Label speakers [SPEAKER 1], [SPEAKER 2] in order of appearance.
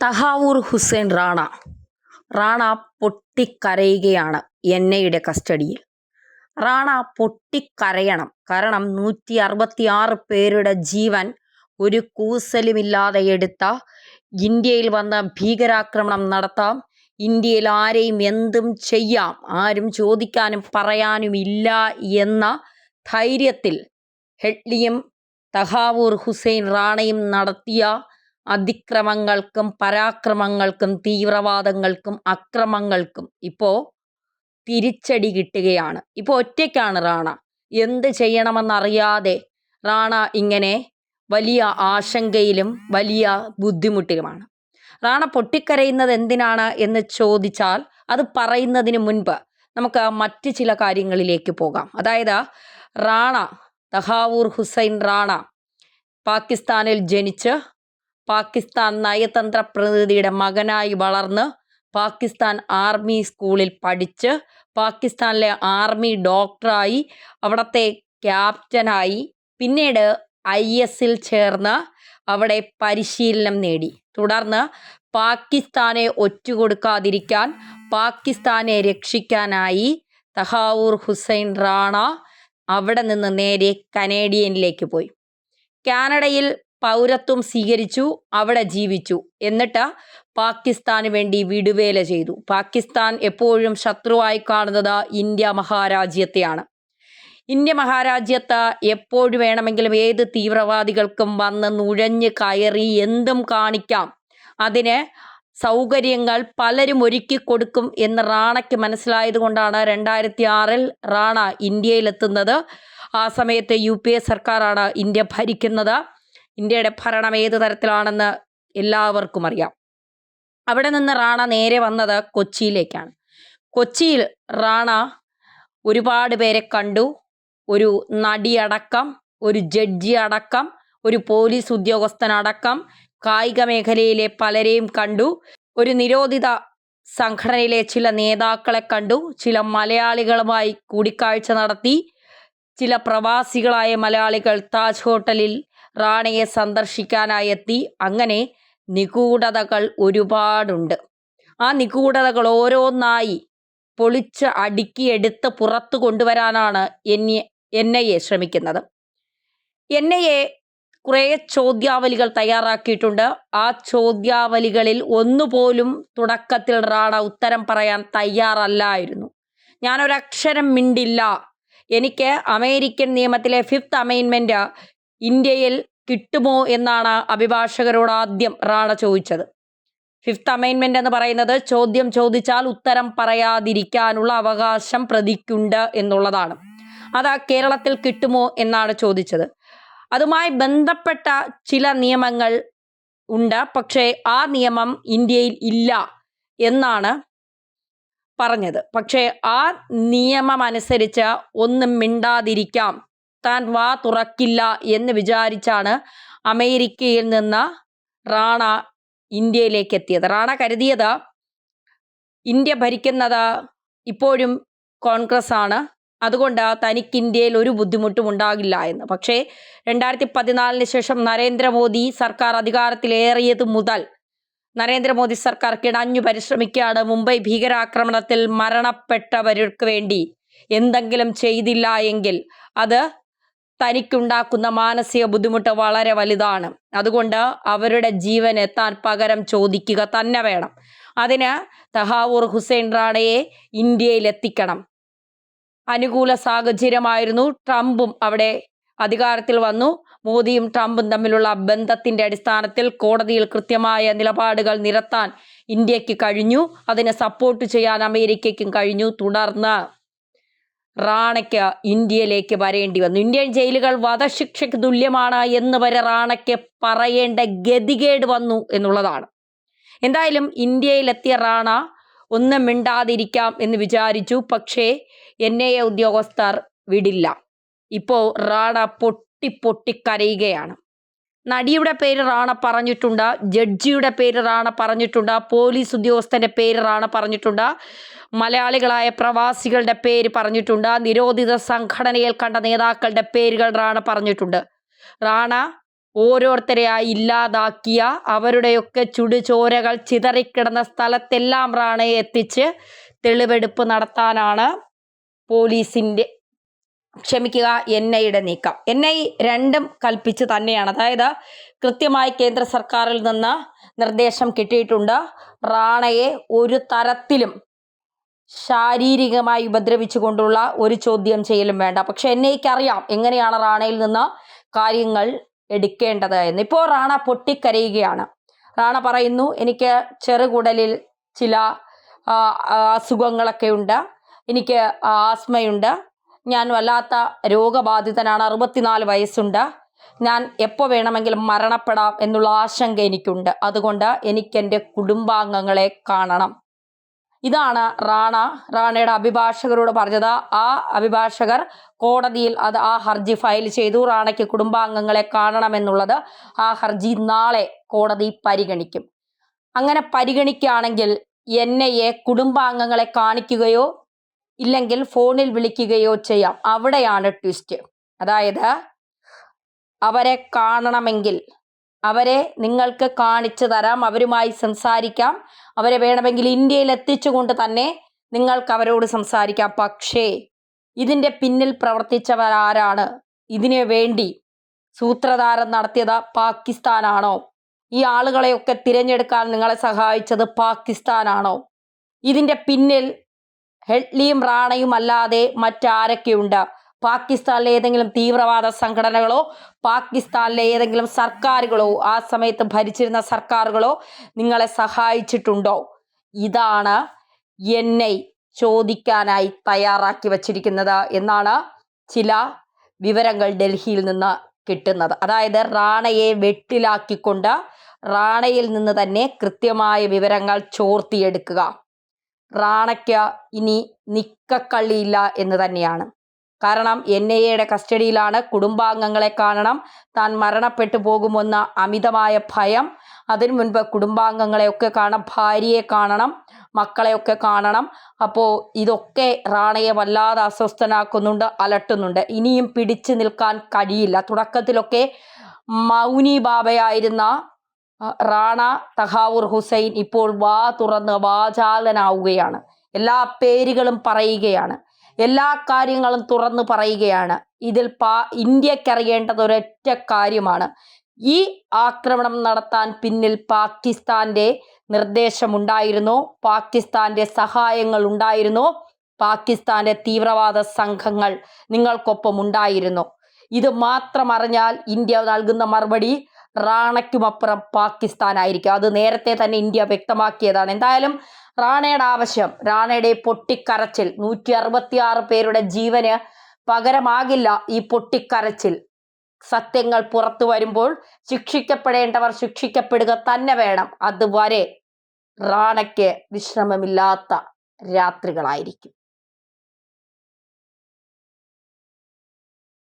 [SPEAKER 1] തഹാവൂർ ഹുസൈൻ റാണ പൊട്ടിക്കരയുകയാണ് എൻഐയുടെ കസ്റ്റഡിയിൽ. റാണ പൊട്ടിക്കരയണം. കാരണം 166 പേരുടെ ജീവൻ ഒരു കൂസലുമില്ലാതെ എടുത്ത, ഇന്ത്യയിൽ വന്ന് ഭീകരാക്രമണം നടത്താം, ഇന്ത്യയിൽ ആരെയും എന്തും ചെയ്യാം, ആരും ചോദിക്കാനും പറയാനുമില്ല എന്ന ധൈര്യത്തിൽ ഹെഡ്ലിയും തഹാവൂർ ഹുസൈൻ റാണയും നടത്തിയ അതിക്രമങ്ങൾക്കും പരാക്രമങ്ങൾക്കും തീവ്രവാദങ്ങൾക്കും അക്രമങ്ങൾക്കും ഇപ്പോൾ തിരിച്ചടി കിട്ടുകയാണ്. ഇപ്പോൾ ഒറ്റയ്ക്കാണ് റാണ. എന്ത് ചെയ്യണമെന്നറിയാതെ റാണ ഇങ്ങനെ വലിയ ആശങ്കയിലും വലിയ ബുദ്ധിമുട്ടിലുമാണ്. റാണ പൊട്ടിക്കരയുന്നത് എന്തിനാണ് എന്ന് ചോദിച്ചാൽ, അത് പറയുന്നതിന് മുൻപ് നമുക്ക് മറ്റ് ചില കാര്യങ്ങളിലേക്ക് പോകാം. അതായത് തഹാവൂർ ഹുസൈൻ റാണ പാകിസ്ഥാനിൽ ജനിച്ച്, പാകിസ്ഥാൻ നയതന്ത്ര പ്രതിനിധിയുടെ മകനായി വളർന്ന്, പാകിസ്ഥാൻ ആർമി സ്കൂളിൽ പഠിച്ച്, പാകിസ്ഥാനിലെ ആർമി ഡോക്ടറായി, അവിടുത്തെ ക്യാപ്റ്റനായി, പിന്നീട് IS-ൽ ചേർന്ന് അവിടെ പരിശീലനം നേടി. തുടർന്ന് പാകിസ്ഥാനെ ഒറ്റുകൊടുക്കാതിരിക്കാൻ, പാകിസ്ഥാനെ രക്ഷിക്കാനായി തഹാവൂർ ഹുസൈൻ റാണ അവിടെ നിന്ന് നേരെ കനേഡിയനിലേക്ക് പോയി. കാനഡയിൽ പൗരത്വം സ്വീകരിച്ചു, അവിടെ ജീവിച്ചു. എന്നിട്ട് പാകിസ്ഥാന് വേണ്ടി വിടുവേല ചെയ്തു. പാകിസ്ഥാൻ എപ്പോഴും ശത്രുവായി കാണുന്നത് ഇന്ത്യ മഹാരാജ്യത്തെയാണ്. ഇന്ത്യ മഹാരാജ്യത്ത് എപ്പോഴും വേണമെങ്കിലും ഏത് തീവ്രവാദികൾക്കും വന്ന് നുഴഞ്ഞ് കയറി എന്തും കാണിക്കാം, അതിന് സൗകര്യങ്ങൾ പലരും ഒരുക്കി കൊടുക്കും എന്ന് റാണയ്ക്ക് മനസ്സിലായത് കൊണ്ടാണ് 2006-ൽ റാണ ഇന്ത്യയിലെത്തുന്നത്. ആ സമയത്ത് UPA സർക്കാരാണ് ഇന്ത്യ ഭരിക്കുന്നത്. ഇന്ത്യയുടെ ഭരണം ഏത് തരത്തിലാണെന്ന് എല്ലാവർക്കും അറിയാം. അവിടെ നിന്ന് റാണ നേരെ വന്നത് കൊച്ചിയിലേക്കാണ്. കൊച്ചിയിൽ റാണ ഒരുപാട് പേരെ കണ്ടു. ഒരു നടിയടക്കം, ഒരു ജഡ്ജി അടക്കം, ഒരു പോലീസ് ഉദ്യോഗസ്ഥനടക്കം കായിക മേഖലയിലെ പലരെയും കണ്ടു. ഒരു നിരോധിത സംഘടനയിലെ ചില നേതാക്കളെ കണ്ടു. ചില മലയാളികളുമായി കൂടിക്കാഴ്ച നടത്തി. ചില പ്രവാസികളായ മലയാളികൾ താജ് ഹോട്ടലിൽ റാണയെ സന്ദർശിക്കാനായി എത്തി. അങ്ങനെ നിഗൂഢതകൾ ഒരുപാടുണ്ട്. ആ നിഗൂഢതകൾ ഓരോന്നായി പൊളിച്ച് അടുക്കിയെടുത്ത് പുറത്തു കൊണ്ടുവരാനാണ് NIA ശ്രമിക്കുന്നത്. NIA കുറേ ചോദ്യാവലികൾ തയ്യാറാക്കിയിട്ടുണ്ട്. ആ ചോദ്യാവലികളിൽ ഒന്നുപോലും തുടക്കത്തിൽ റാണ ഉത്തരം പറയാൻ തയ്യാറല്ലായിരുന്നു. ഞാനൊരക്ഷരം മിണ്ടില്ല, എനിക്ക് അമേരിക്കൻ നിയമത്തിലെ 5th അമെൻമെൻറ്റ് ഇന്ത്യയിൽ കിട്ടുമോ എന്നാണ് അഭിഭാഷകരോട് ആദ്യം റാണ ചോദിച്ചത്. 5th അമെൻമെൻറ്റ് എന്ന് പറയുന്നത് ചോദ്യം ചോദിച്ചാൽ ഉത്തരം പറയാതിരിക്കാനുള്ള അവകാശം പ്രതിക്കുണ്ട് എന്നുള്ളതാണ്. അത് കേരളത്തിൽ കിട്ടുമോ എന്നാണ് ചോദിച്ചത്. അതുമായി ബന്ധപ്പെട്ട ചില നിയമങ്ങൾ ഉണ്ട്, പക്ഷേ ആ നിയമം ഇന്ത്യയിൽ ഇല്ല എന്നാണ് പറഞ്ഞത്. പക്ഷേ ആ നിയമം അനുസരിച്ച് ഒന്നും മിണ്ടാതിരിക്കാം, താൻ വാ തുറക്കില്ല എന്ന് വിചാരിച്ചാണ് അമേരിക്കയിൽ നിന്ന് റാണ ഇന്ത്യയിലേക്ക് എത്തിയത്. റാണ കരുതിയത് ഇന്ത്യ ഭരിക്കുന്നത് ഇപ്പോഴും കോൺഗ്രസ് ആണ്, അതുകൊണ്ട് തനിക്ക് ഇന്ത്യയിൽ ഒരു ബുദ്ധിമുട്ടും ഉണ്ടാകില്ല എന്ന്. പക്ഷേ 2014 ശേഷം നരേന്ദ്രമോദി സർക്കാർ അധികാരത്തിലേറിയത് മുതൽ നരേന്ദ്രമോദി സർക്കാർ കിണഞ്ഞു പരിശ്രമിക്കുകയാണ്. മുംബൈ ഭീകരാക്രമണത്തിൽ മരണപ്പെട്ടവർക്ക് വേണ്ടി എന്തെങ്കിലും ചെയ്തില്ല എങ്കിൽ അത് തനിക്കുണ്ടാക്കുന്ന മാനസിക ബുദ്ധിമുട്ട് വളരെ വലുതാണ്. അതുകൊണ്ട് അവരുടെ ജീവന് താൻ പകരം ചോദിക്കുക തന്നെ വേണം. അതിന് തഹാവൂർ ഹുസൈൻ റാണയെ ഇന്ത്യയിലെത്തിക്കണം. അനുകൂല സാഹചര്യമായിരുന്നു. ട്രംപും അവിടെ അധികാരത്തിൽ വന്നു. മോദിയും ട്രംപും തമ്മിലുള്ള ബന്ധത്തിൻ്റെ അടിസ്ഥാനത്തിൽ കോടതിയിൽ കൃത്യമായ നിലപാടുകൾ നിരത്താൻ ഇന്ത്യക്ക് കഴിഞ്ഞു. അതിനെ സപ്പോർട്ട് ചെയ്യാൻ അമേരിക്കയ്ക്കും കഴിഞ്ഞു. തുടർന്ന് റാണയ്ക്ക് ഇന്ത്യയിലേക്ക് വരേണ്ടി വന്നു. ഇന്ത്യൻ ജയിലുകൾ വധശിക്ഷയ്ക്ക് തുല്യമാണ് എന്ന് വരെ റാണയ്ക്ക് പറയേണ്ട ഗതികേട് വന്നു എന്നുള്ളതാണ്. എന്തായാലും ഇന്ത്യയിലെത്തിയ റാണ ഒന്നും മിണ്ടാതിരിക്കാം എന്ന് വിചാരിച്ചു. പക്ഷേ NIA ഉദ്യോഗസ്ഥർ വിടില്ല. ഇപ്പോൾ റാണ പൊട്ടിക്കരയുകയാണ്. നടിയുടെ പേര് റാണ പറഞ്ഞിട്ടുണ്ട്, ജഡ്ജിയുടെ പേര് റാണ പറഞ്ഞിട്ടുണ്ട്, പോലീസ് ഉദ്യോഗസ്ഥൻ്റെ പേര് റാണ പറഞ്ഞിട്ടുണ്ട്, മലയാളികളായ പ്രവാസികളുടെ പേര് പറഞ്ഞിട്ടുണ്ട്, നിരോധിത സംഘടനയിൽ കണ്ട നേതാക്കളുടെ പേരുകൾ റാണ പറഞ്ഞിട്ടുണ്ട്. റാണ ഓരോരുത്തരെയായി ഇല്ലാതാക്കിയ അവരുടെയൊക്കെ ചുടുചോരകൾ ചിതറിക്കിടന്ന സ്ഥലത്തെല്ലാം റാണയെ എത്തിച്ച് തെളിവെടുപ്പ് നടത്താനാണ് NIയുടെ നീക്കം. NI രണ്ടും കൽപ്പിച്ച് തന്നെയാണ്. അതായത് കൃത്യമായി കേന്ദ്ര സർക്കാരിൽ നിന്ന് നിർദ്ദേശം കിട്ടിയിട്ടുണ്ട്. റാണയെ ഒരു തരത്തിലും ശാരീരികമായി ഉപദ്രവിച്ചുകൊണ്ടുള്ള ഒരു ചോദ്യം ചെയ്യലും വേണ്ട. പക്ഷെ NIക്ക് അറിയാം എങ്ങനെയാണ് റാണയിൽ നിന്ന് കാര്യങ്ങൾ എടുക്കേണ്ടത് എന്ന്. ഇപ്പോൾ റാണ പൊട്ടിക്കരയുകയാണ്. റാണ പറയുന്നു, എനിക്ക് ചെറുകുടലിൽ ചില അസുഖങ്ങളൊക്കെ ഉണ്ട്, എനിക്ക് ആസ്മയുണ്ട്, ഞാൻ വല്ലാത്ത രോഗബാധിതനാണ്, 64 വയസ്സുണ്ട്, ഞാൻ എപ്പോൾ വേണമെങ്കിലും മരണപ്പെടാം എന്നുള്ള ആശങ്ക എനിക്കുണ്ട്, അതുകൊണ്ട് എനിക്ക് എൻ്റെ കുടുംബാംഗങ്ങളെ കാണണം. ഇതാണ് റാണയുടെ അഭിഭാഷകരോട് പറഞ്ഞത്. ആ അഭിഭാഷകർ കോടതിയിൽ ആ ഹർജി ഫയൽ ചെയ്തു. റാണയ്ക്ക് കുടുംബാംഗങ്ങളെ കാണണമെന്നുള്ളത് ആ ഹർജി നാളെ കോടതി പരിഗണിക്കും. അങ്ങനെ പരിഗണിക്കുകയാണെങ്കിൽ NIയെ കുടുംബാംഗങ്ങളെ കാണിക്കുകയോ ഇല്ലെങ്കിൽ ഫോണിൽ വിളിക്കുകയോ ചെയ്യാം. അവിടെയാണ് ട്വിസ്റ്റ്. അതായത് അവരെ കാണണമെങ്കിൽ അവരെ നിങ്ങൾക്ക് കാണിച്ചു തരാം, അവരുമായി സംസാരിക്കാം, അവരെ വേണമെങ്കിൽ ഇന്ത്യയിൽ എത്തിച്ചുകൊണ്ട് തന്നെ നിങ്ങൾക്ക് അവരോട് സംസാരിക്കാം. പക്ഷേ ഇതിൻ്റെ പിന്നിൽ പ്രവർത്തിച്ചവരാരാണ്? ഇതിനു വേണ്ടി സൂത്രധാരം നടത്തിയത് പാകിസ്ഥാനാണോ? ഈ ആളുകളെയൊക്കെ തിരഞ്ഞെടുക്കാൻ നിങ്ങളെ സഹായിച്ചത് പാകിസ്ഥാനാണോ? ഇതിൻ്റെ പിന്നിൽ ഹെഡ്ലിയും റാണയും അല്ലാതെ മറ്റാരൊക്കെയുണ്ട്? പാകിസ്ഥാനിലെ ഏതെങ്കിലും തീവ്രവാദ സംഘടനകളോ പാകിസ്ഥാനിലെ ഏതെങ്കിലും സർക്കാരുകളോ ആ സമയത്ത് ഭരിച്ചിരുന്ന സർക്കാരുകളോ നിങ്ങളെ സഹായിച്ചിട്ടുണ്ടോ? ഇതാണ് NI ചോദിക്കാനായി തയ്യാറാക്കി വച്ചിരിക്കുന്നത് എന്നാണ് ചില വിവരങ്ങൾ ഡൽഹിയിൽ നിന്ന് കിട്ടുന്നത്. അതായത് റാണയെ വെട്ടിലാക്കിക്കൊണ്ട് റാണയിൽ നിന്ന് തന്നെ കൃത്യമായ വിവരങ്ങൾ ചോർത്തിയെടുക്കുക. റാണയ്ക്ക് ഇനി നിക്കക്കള്ളിയില്ല എന്ന് തന്നെയാണ്. കാരണം NIയുടെ കസ്റ്റഡിയിലാണ്, കുടുംബാംഗങ്ങളെ കാണണം, താൻ മരണപ്പെട്ടു പോകുമെന്ന അമിതമായ ഭയം, അതിനു മുൻപ് കുടുംബാംഗങ്ങളെയൊക്കെ കാണണം, ഭാര്യയെ കാണണം, മക്കളെയൊക്കെ കാണണം. അപ്പോൾ ഇതൊക്കെ റാണയെ വല്ലാതെ അസ്വസ്ഥനാക്കുന്നുണ്ട്, അലട്ടുന്നുണ്ട്. ഇനിയും പിടിച്ചു നിൽക്കാൻ കഴിയില്ല. തുടക്കത്തിലൊക്കെ മൗനി ബാബയായിരുന്ന റാണ തഹാവൂർ ഹുസൈൻ ഇപ്പോൾ വാ തുറന്ന് വാചാലനാവുകയാണ്. എല്ലാ പേരുകളും പറയുകയാണ്, എല്ലാ കാര്യങ്ങളും തുറന്നു പറയുകയാണ്. ഇതിൽ ഇന്ത്യക്കറിയേണ്ടത് ഒരൊറ്റ കാര്യമാണ്. ഈ ആക്രമണം നടത്താൻ പിന്നിൽ പാകിസ്ഥാന്റെ നിർദ്ദേശമുണ്ടായിരുന്നോ? പാകിസ്ഥാന്റെ സഹായങ്ങൾ ഉണ്ടായിരുന്നോ? പാകിസ്ഥാന്റെ തീവ്രവാദ സംഘങ്ങൾ നിങ്ങൾക്കൊപ്പം ഉണ്ടായിരുന്നോ? ഇത് മാത്രം അറിഞ്ഞാൽ ഇന്ത്യ നൽകുന്ന മറുപടി റാണയ്ക്കുമപ്പുറം പാകിസ്ഥാനായിരിക്കും. അത് നേരത്തെ തന്നെ ഇന്ത്യ വ്യക്തമാക്കിയതാണ്. എന്തായാലും റാണയുടെ ആവശ്യം, റാണയുടെ പൊട്ടിക്കരച്ചിൽ 166 പേരുടെ ജീവന് പകരമാകില്ല ഈ പൊട്ടിക്കരച്ചിൽ. സത്യങ്ങൾ പുറത്തു വരുമ്പോൾ ശിക്ഷിക്കപ്പെടേണ്ടവർ ശിക്ഷിക്കപ്പെടുക തന്നെ വേണം. അതുവരെ റാണയ്ക്ക് വിശ്രമമില്ലാത്ത രാത്രികളായിരിക്കും.